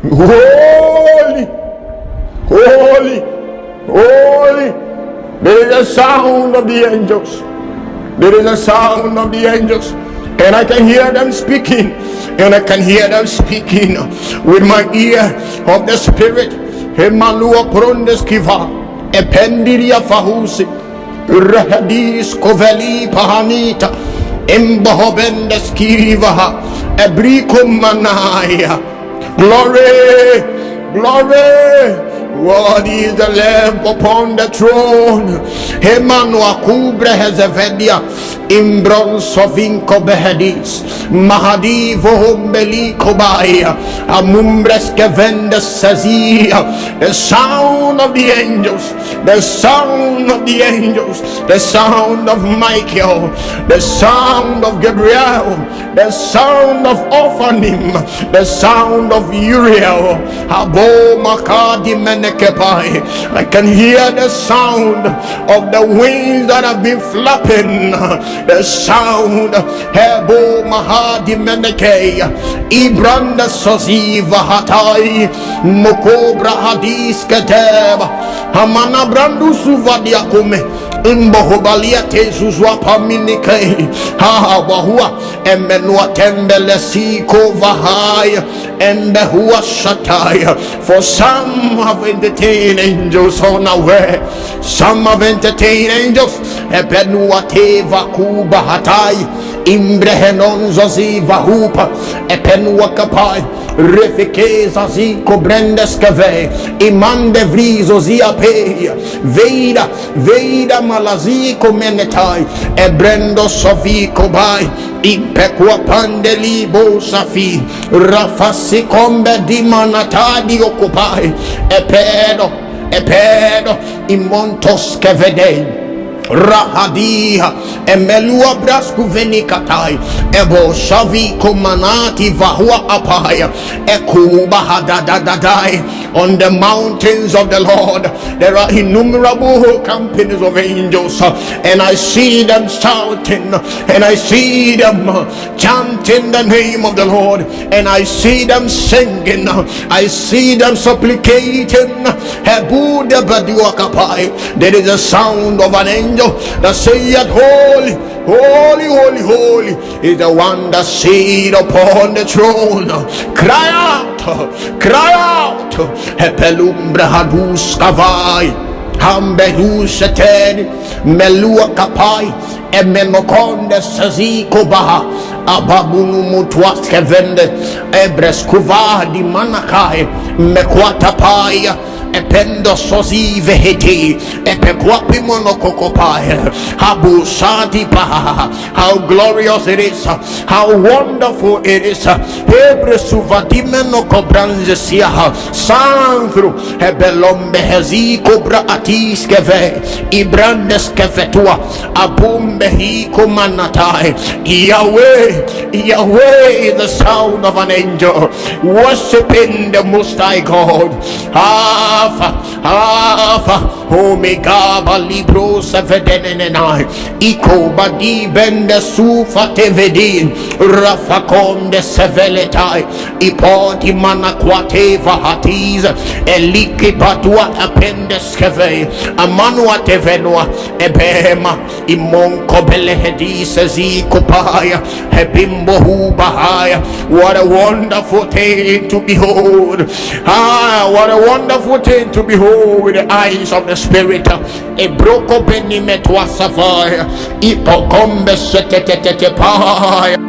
Holy, holy, holy. There is a sound of the angels. There is a sound of the angels. And I can hear them speaking. And I can hear them speaking with my ear of the Spirit. Hemalua prondeskiva. Ependiria fahusi. Rahadis koveli pahanita. Embahobendeskiva. Ebrikum manaya. Glory, glory. Worthy is the Lamb upon the throne. Hemanua kubre hezevedia. Imbron sovinko behedis. Mahadi vohombeli kobaya. Amumbres kevende sazia. The sound of the angels. The sound of the angels. The sound of Michael. The sound of Gabriel. The sound of Ophanim. The sound of Uriel. Abo makadi I can hear the sound of the wings that have been flapping. The sound Hebo Mahadi Meneke Ibranda Soziva Hatai Mokobra Hadis Kateba Hamana Brandu Suvadiakume Imbohobalia Tezuzwa Paminike Bahua Emenua Tembele Siko Vahai Embehua Shatai. For some have entertained angels unaware. Some have entertained angels. Ebenua Teva Kuba Hatai Imbrehenon Zaziva Hupa Epenua Kapai Refike Zaziko Brendeskave Imande Vrizo Ziape Veda Veda Malaziko Menetai Ebrendo Soviko Bai Impekwa Pandelibo Safi Rafasi Kombe Dimanatadi Okupai Epedo Imontos Kevedei Rahadiha Emelua Brasku Venikatai Ebo Shavi Komanati Vahua Apaya Ekuba Hadadadadai. On the mountains of the Lord there are innumerable companies of angels, and I see them shouting, and I see them chanting the name of the Lord, and I see them singing, I see them supplicating. There is a sound of an angel that saith, holy, holy, holy, holy is the one that sat upon the throne. Cry out, cry out. Hepelumbra hadus kavai Hambehus eted Melua kapai Emenokonde saziko baha Ababunu mutuas kevende Ebres kuvadi manakai Mekwata paya Ependo sozi veheti Epekwapi monokokopai Habu sati paha. How glorious it is, how wonderful it is. Hebre suvadime no kobranze siaha Sandru Hebelombe hezi kobra atis keve Ibrandes kevetua Abumbe hiko manatai. Yahweh, Yahweh is the sound of an angel worshiping the Most High God. Alpha, Omega, Balibro, Sevedenenai, Iko, Badi, Bende, Sufa, Tevedin, Rafacom, de Seveletai, Ipoti, Manaquate, Vahatis, Eliki, Patua, Appendeskeve, Amanua, Tevenua, Ebema, Imonko, Belehedis, Zikopaya, Hebimbo, Bahaya. What a wonderful thing to behold. What a wonderful thing to behold with the eyes of the Spirit. A broko beni metwa savaya. Ipokombe setetete paya.